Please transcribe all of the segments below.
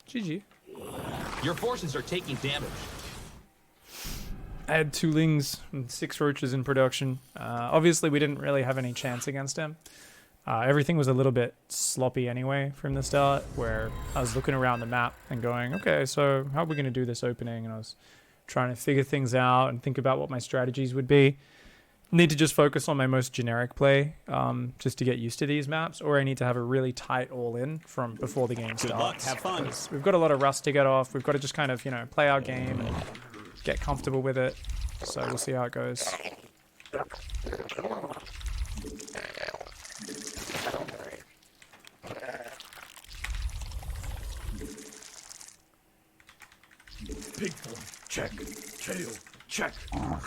GG. Your forces are taking damage. I had 2 lings and 6 roaches in production. Obviously, we didn't really have any chance against him. Everything was a little bit sloppy anyway from the start, where I was looking around the map and going, okay, so how are we going to do this opening? And I was trying to figure things out and think about what my strategies would be. Need to just focus on my most generic play, just to get used to these maps, or I need to have a really tight all-in from before the game starts. Good luck, have fun. We've got a lot of rust to get off. We've got to just kind of, you know, play our game and get comfortable with it. So we'll see how it goes. Pig form, check. Tail, check.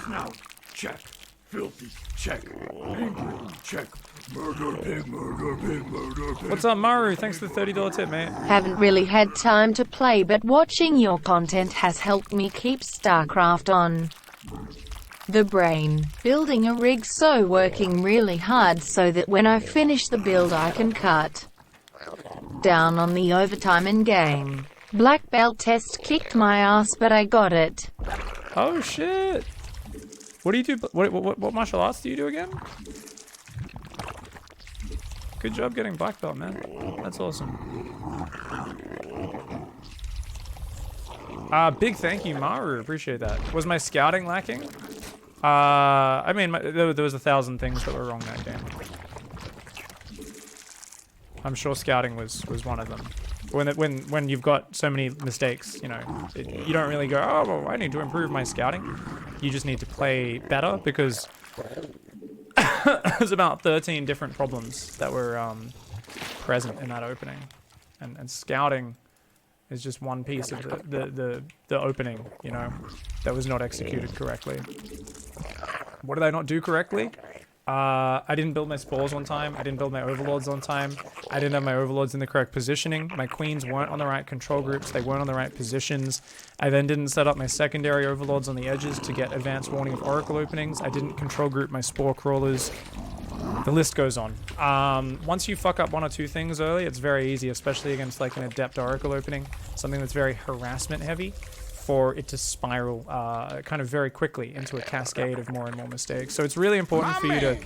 Snout, check. Filthy, check. Angry, check. Murder pig, murder pig, murder pig. What's up, Maru? Thanks for the $30 tip, mate. Haven't really had time to play, but watching your content has helped me keep StarCraft on the brain. Building a rig, so working really hard so that when I finish the build I can cut down on the overtime in game. Black belt test kicked my ass, but I got it. Oh shit! What do you do? What martial arts do you do again? Good job getting black belt, man. That's awesome. Big thank you, Maru. Appreciate that. Was my scouting lacking? I mean, there was 1,000 things that were wrong that game. I'm sure scouting was one of them. When you've got so many mistakes, you know, you don't really go, oh, well, I need to improve my scouting. You just need to play better, because there's about 13 different problems that were present in that opening, and scouting is just one piece of the opening, you know, that was not executed correctly. What did I not do correctly? I didn't build my spores on time. I didn't build my overlords on time. I didn't have my overlords in the correct positioning. My queens weren't on the right control groups. They weren't on the right positions. I then didn't set up my secondary overlords on the edges to get advanced warning of oracle openings. I didn't control group my spore crawlers. The list goes on. Once you fuck up 1 or 2 things early, it's very easy, especially against like an adept oracle opening, something that's very harassment heavy, for it to spiral kind of very quickly into a cascade of more and more mistakes. So it's really important for you to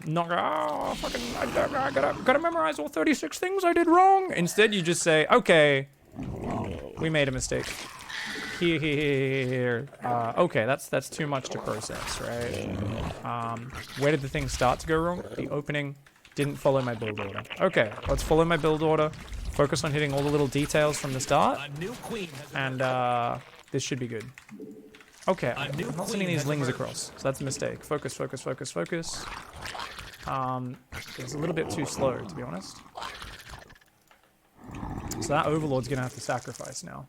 not go, oh, fucking, I gotta memorize all 36 things I did wrong. Instead, you just say, okay, we made a mistake. Here. Okay, that's too much to process, right? Where did the thing start to go wrong? The opening didn't follow my build order. Okay, let's follow my build order. Focus on hitting all the little details from the start, and this should be good. Okay, I'm not sending these lings across, so that's a mistake. Focus, focus, focus, focus. It's a little bit too slow, to be honest. So that overlord's gonna have to sacrifice now.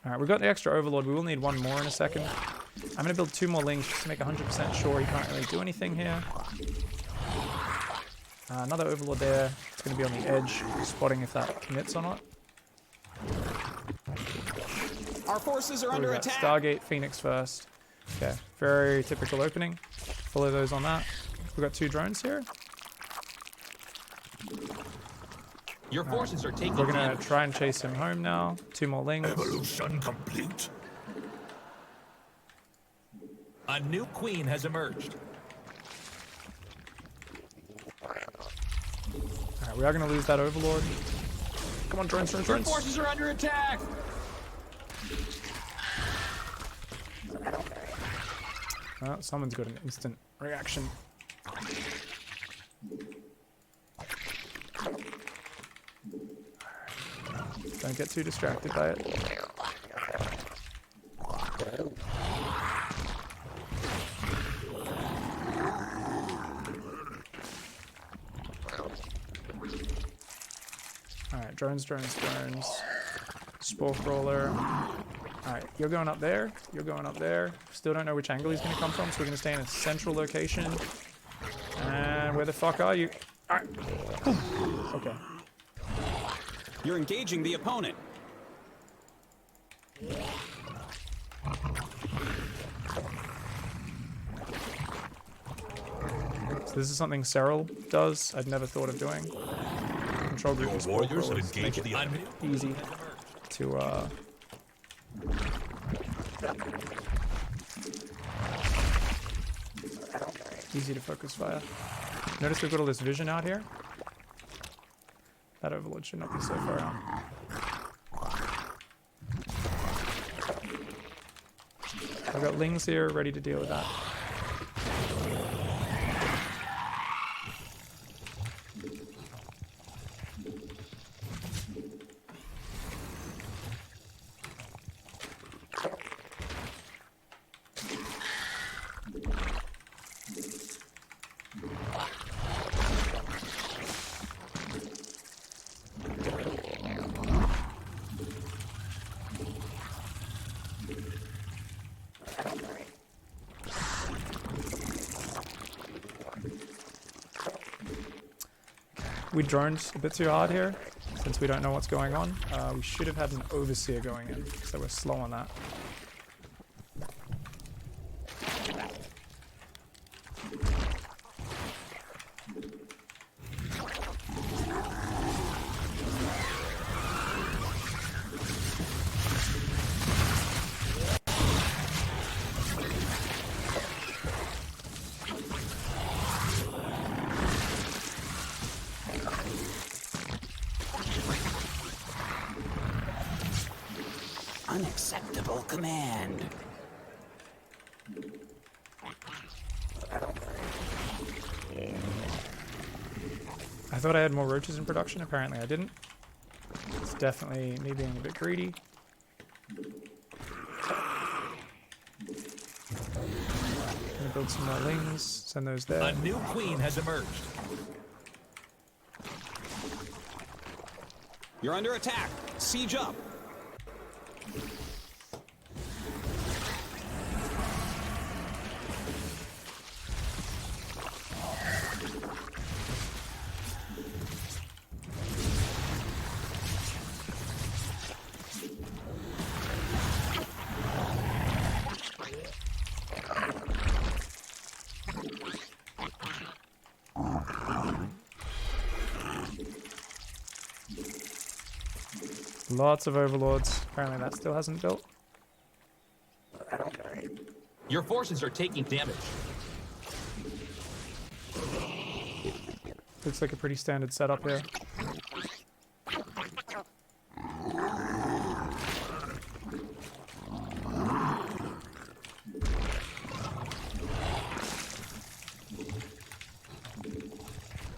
Alright, we've got the extra overlord. We will need 1 more in a second. I'm going to build 2 more lings just to make 100% sure he can't really do anything here. Another overlord there. It's going to be on the edge, spotting if that commits or not. Our forces are under attack. Stargate, Phoenix first. Okay, very typical opening. Follow those on that. We've got 2 drones here. Your forces are taking We're gonna damage. try and chase him home now. 2 more lings. Evolution complete. A new queen has emerged. Alright, we are gonna lose that overlord. Come on, drones, drones, Your drones. forces are under attack. Oh, someone's got an instant reaction. Don't get too distracted by it. Alright, drones, drones, drones. Spore crawler. Alright, you're going up there. You're going up there. Still don't know which angle he's going to come from, so we're going to stay in a central location. And where the fuck are you? Alright. Okay. You're engaging the opponent. This is something Cyril does. I'd never thought of doing. Control group Your and warriors have make engaged it the enemy. easy to easy to focus fire. Notice we've got all this vision out here. That overlord should not be so far out. I've got Lings here ready to deal with that. We droned a bit too hard here, since we don't know what's going on. We should have had an overseer going in, so we're slow on that. Unacceptable command. I thought I had more roaches in production, apparently I didn't. It's definitely me being a bit greedy. Gonna build some more Lings, send those there. A new queen has emerged. You're under attack. Siege up. Lots of overlords. Apparently that still hasn't built. Your forces are taking damage. Looks like a pretty standard setup here.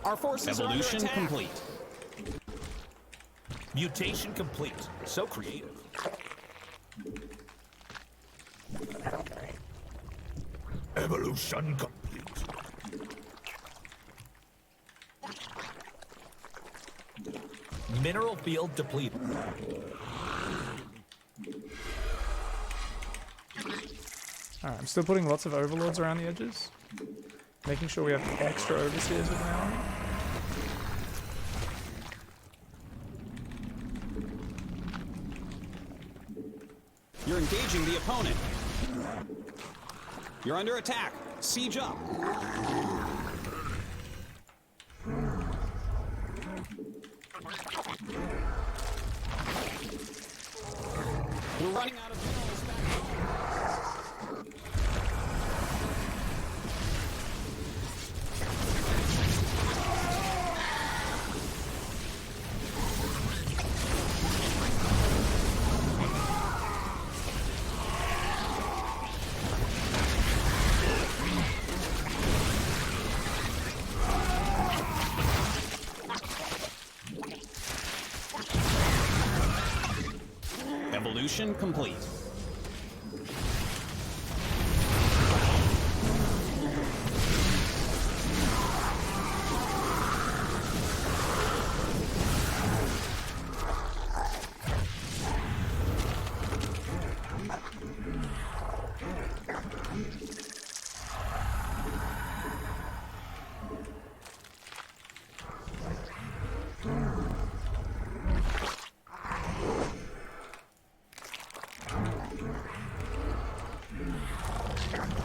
Our forces evolution complete. Mutation complete. So creative. Evolution complete. Mineral field depleted. Alright, I'm still putting lots of overlords around the edges. Making sure we have extra overseers with my army. You're engaging the opponent. You're under attack. Siege up. We're running out of minerals back. Evolution complete.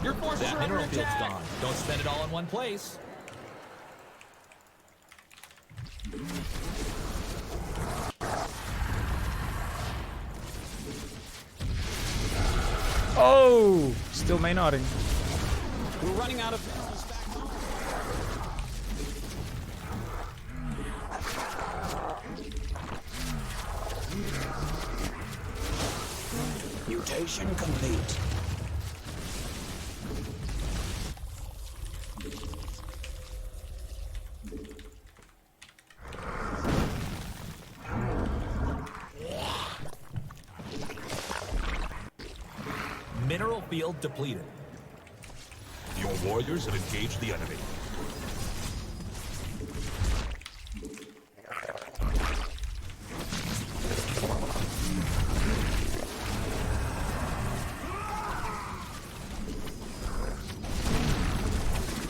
Your forces that mineral field's gone. Don't spend it all in one place. Oh! Still Maynarding. We're running out of minerals back home. Mutation complete. Mineral field depleted. Your warriors have engaged the enemy.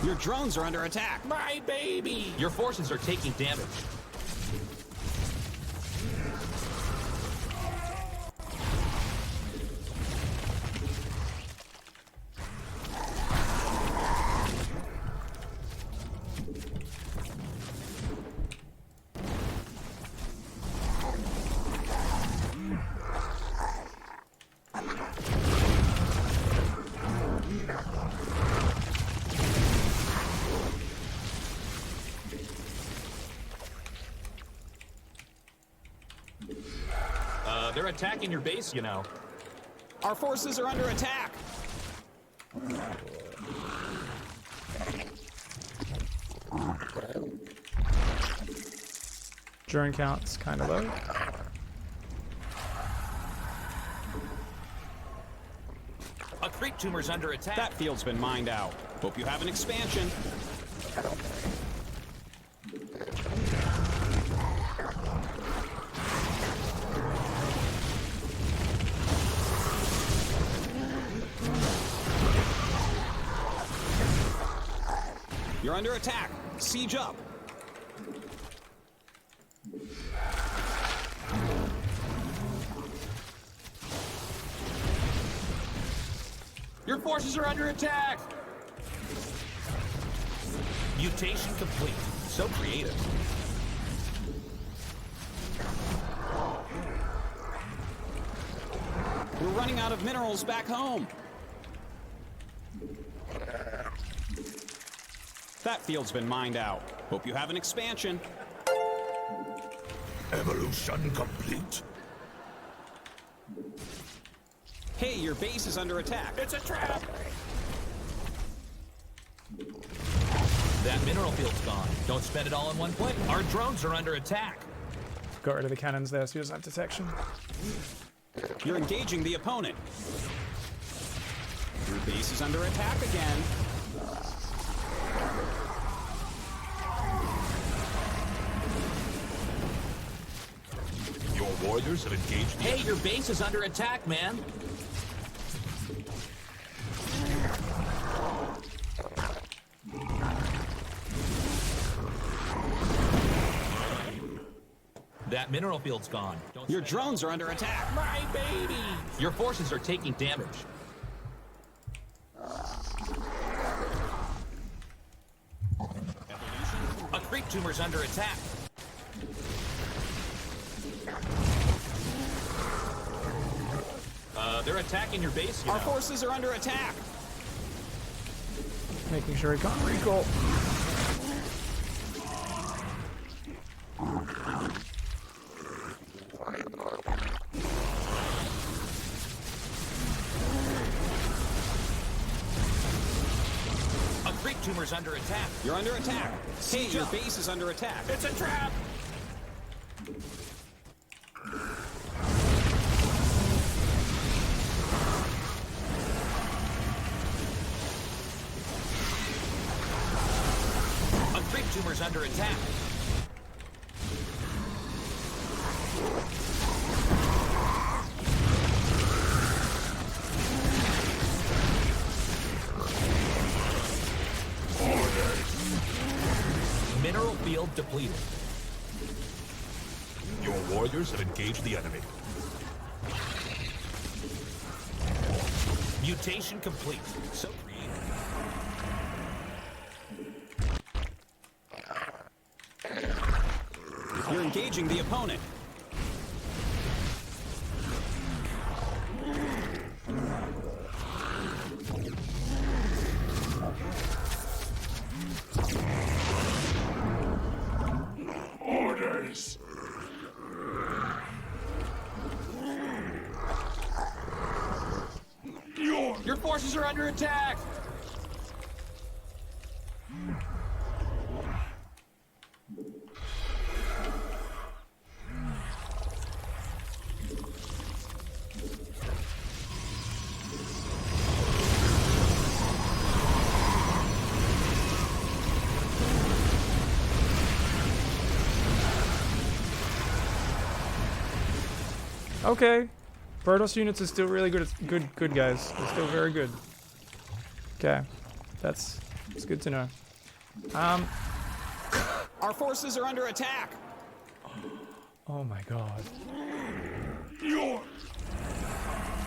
Your drones are under attack. My baby! Your forces are taking damage. They're attacking your base, you know. Our forces are under attack. Drone count's kind of low. A creep tumor's under attack. That field's been mined out. Hope you have an expansion. You're under attack. Siege up. Your forces are under attack! Mutation complete. So creative. We're running out of minerals back home. That field's been mined out. Hope you have an expansion. Evolution complete. Hey, your base is under attack. It's a trap! That mineral field's gone. Don't spend it all in one place. Our drones are under attack. Got rid of the cannons there so he doesn't have detection. You're engaging the opponent. Your base is under attack again. Your warriors have engaged. Hey, your base is under attack, man. That mineral field's gone. Your drones are under attack. My baby! Your forces are taking damage. A creep tumor's under attack. They're attacking your base, you Our know. forces are under attack. Making sure he can't recall. A creep tumor's under attack. You're under attack. Hey, your base is under attack. It's a trap! A creep tumor's under attack. Mineral field depleted. Your warriors have engaged the enemy. Mutation complete. So creative. engaging the opponent. Orders. Your forces are under attack! Okay. Protoss units are still really good, good guys. They're still very good. Okay. That's good to know. Our forces are under attack. Oh my god.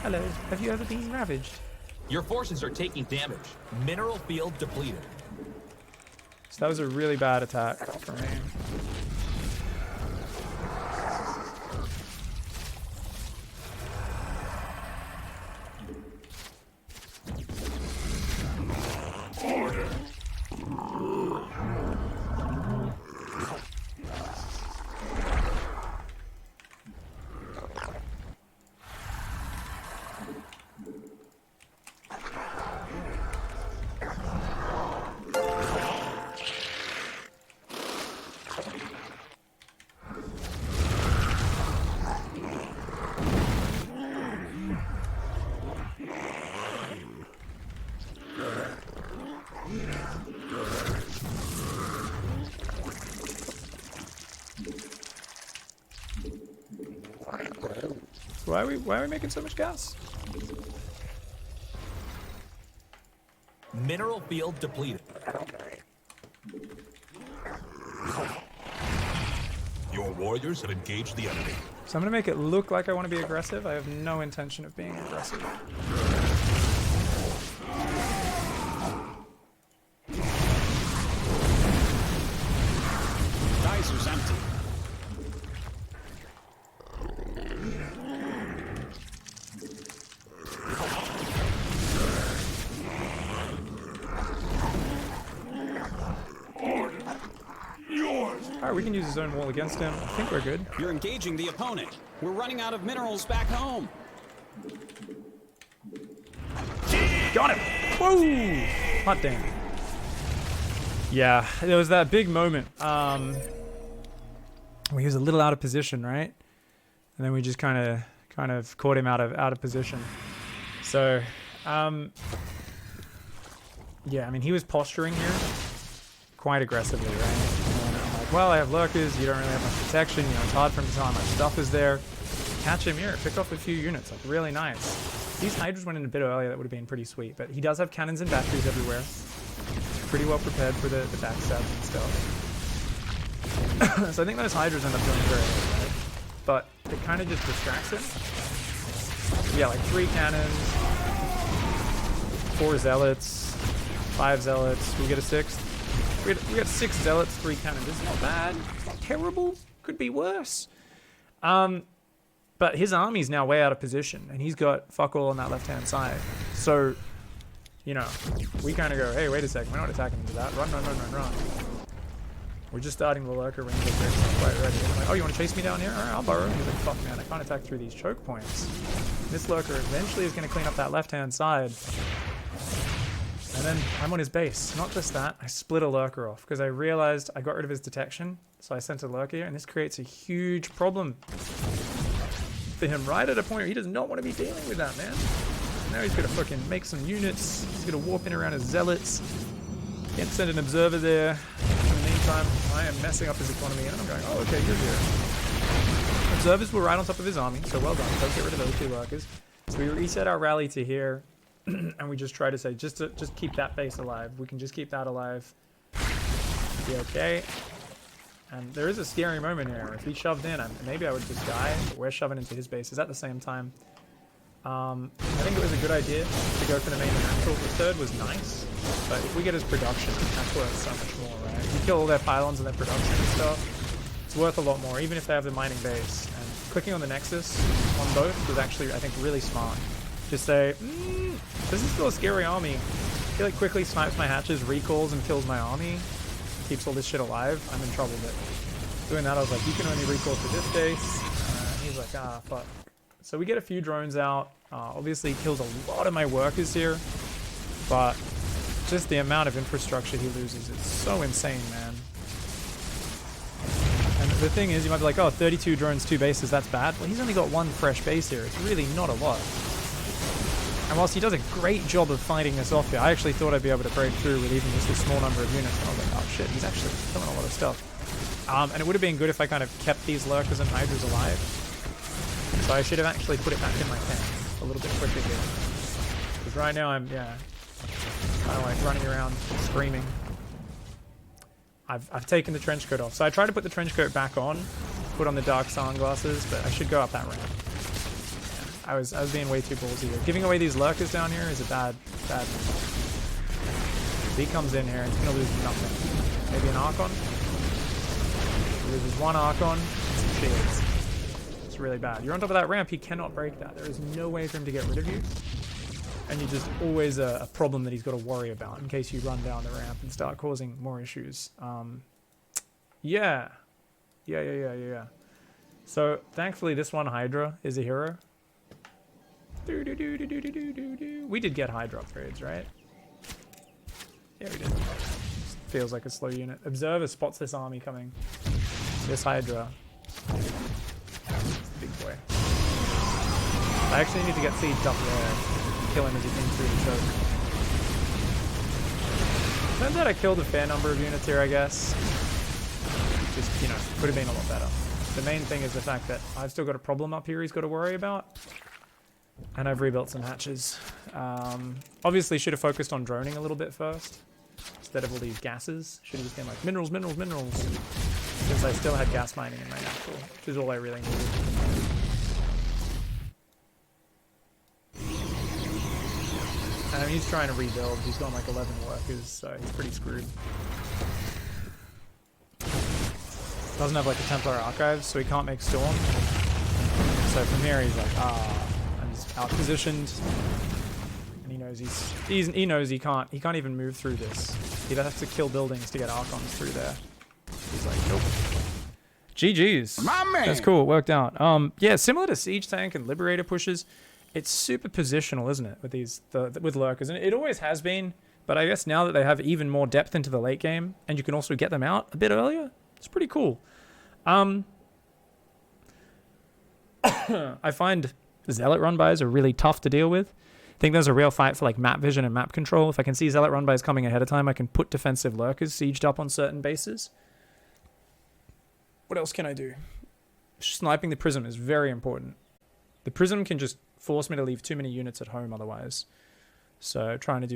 Hello. Have you ever been ravaged? Your forces are taking damage. Mineral field depleted. So that was a really bad attack for me. Why are we making so much gas? Mineral field depleted. Your warriors have engaged the enemy. So I'm gonna make it look like I want to be aggressive. I have no intention of being aggressive. Geyser's empty. Alright, we can use his own wall against him. I think we're good. You're engaging the opponent. We're running out of minerals back home. Got him! Whoa! Hot damn. Yeah, there was that big moment where he was a little out of position, right? And then we just kind of caught him out of position. So, yeah, I mean, he was posturing here quite aggressively, right? Well, I have lurkers, you don't really have much protection, you know, it's hard for him to tell how much stuff is there. Catch him here, pick off a few units, like really nice. These hydras went in a bit earlier, that would have been pretty sweet, but he does have cannons and batteries everywhere. Pretty well prepared for the backstabs and stuff. So I think those hydras end up doing very well, right? But it kind of just distracts him. Yeah, like 3 cannons, 4 zealots, 5 zealots, we get a 6th. We got 6 zealots, 3 cannons. It's not bad. It's not terrible. Could be worse. But his army's now way out of position, and he's got fuck all on that left-hand side. So, you know, we kind of go, hey, wait a second. We're not attacking into that. Run, run, run, run, run. We're just starting the lurker range up there. It's not quite ready. I'm like, oh, you want to chase me down here? All right, I'll burrow. He's like, fuck, man. I can't attack through these choke points. This lurker eventually is going to clean up that left-hand side. And then I'm on his base. Not just that, I split a lurker off because I realized I got rid of his detection. So I sent a lurker here, and this creates a huge problem for him right at a point where he does not want to be dealing with that, man. Now he's going to fucking make some units. He's going to warp in around his zealots. Can't send an observer there. In the meantime, I am messing up his economy, and I'm going, oh, okay, you're here. Observers were right on top of his army, so well done. Don't get rid of those 2 lurkers. So we reset our rally to here. And we just try to say, just keep that base alive. We can just keep that alive. Be okay. And there is a scary moment here. If he shoved in, maybe I would just die. But we're shoving into his bases at the same time. I think it was a good idea to go for the main natural. The 3rd was nice, but if we get his production, that's worth so much more, right? If we kill all their pylons and their production and stuff, it's worth a lot more, even if they have the mining base. And clicking on the Nexus on both was actually, I think, really smart. Just say, this is still a scary army. He like quickly snipes my hatches, recalls and kills my army, keeps all this shit alive. I'm in trouble, but doing that I was like, you can only recall to this base. He's like, ah, fuck. So we get a few drones out. Obviously he kills a lot of my workers here, but just the amount of infrastructure he loses is so insane, man. And the thing is, you might be like, oh, 32 drones, 2 bases, that's bad. Well, he's only got 1 fresh base here. It's really not a lot. And whilst he does a great job of fighting this off here, I actually thought I'd be able to break through with even just a small number of units. And I was like, oh shit, he's actually killing a lot of stuff. And it would have been good if I kind of kept these Lurkers and Hydras alive. So I should have actually put it back in my tent a little bit quicker here. Because right now I'm, yeah, kind of like running around screaming. I've taken the trench coat off. So I tried to put the trench coat back on, put on the dark sunglasses, but I should go up that ramp. I was being way too ballsy here. Giving away these Lurkers down here is a bad move. If he comes in here, he's gonna lose nothing. Maybe an Archon. He loses 1 Archon, some shields. It's really bad. You're on top of that ramp, he cannot break that. There is no way for him to get rid of you. And you're just always a problem that he's got to worry about in case you run down the ramp and start causing more issues. Yeah. So thankfully this one Hydra is a hero. We did get Hydra upgrades, right? Yeah, we did. Just feels like a slow unit. Observer spots this army coming. This Hydra. Big boy. I actually need to get sieged up there. Kill him as he comes through the choke. Turns out I killed a fair number of units here, I guess. Just, you know, could have been a lot better. The main thing is the fact that I've still got a problem up here he's got to worry about. And I've rebuilt some hatches. Obviously should have focused on droning a little bit first. Instead of all these gases. Should have just been like, minerals. Since I still had gas mining in my natural. Which is all I really needed. And he's trying to rebuild. He's got like 11 workers, so he's pretty screwed. Doesn't have like a Templar archive, so he can't make Storm. So from here he's like, I'm just out positioned. And he knows he knows he can't even move through this. He'd have to kill buildings to get Archons through there. He's like, nope. GG's. My man. That's cool, it worked out. Yeah, similar to Siege Tank and Liberator pushes. It's super positional, isn't it, with these with Lurkers? And it always has been, but I guess now that they have even more depth into the late game, and you can also get them out a bit earlier, it's pretty cool. I find Zealot run-bys are really tough to deal with. I think there's a real fight for like map vision and map control. If I can see Zealot run-bys coming ahead of time, I can put defensive Lurkers sieged up on certain bases. What else can I do? Sniping the Prism is very important. The Prism can just force me to leave too many units at home otherwise. So trying to do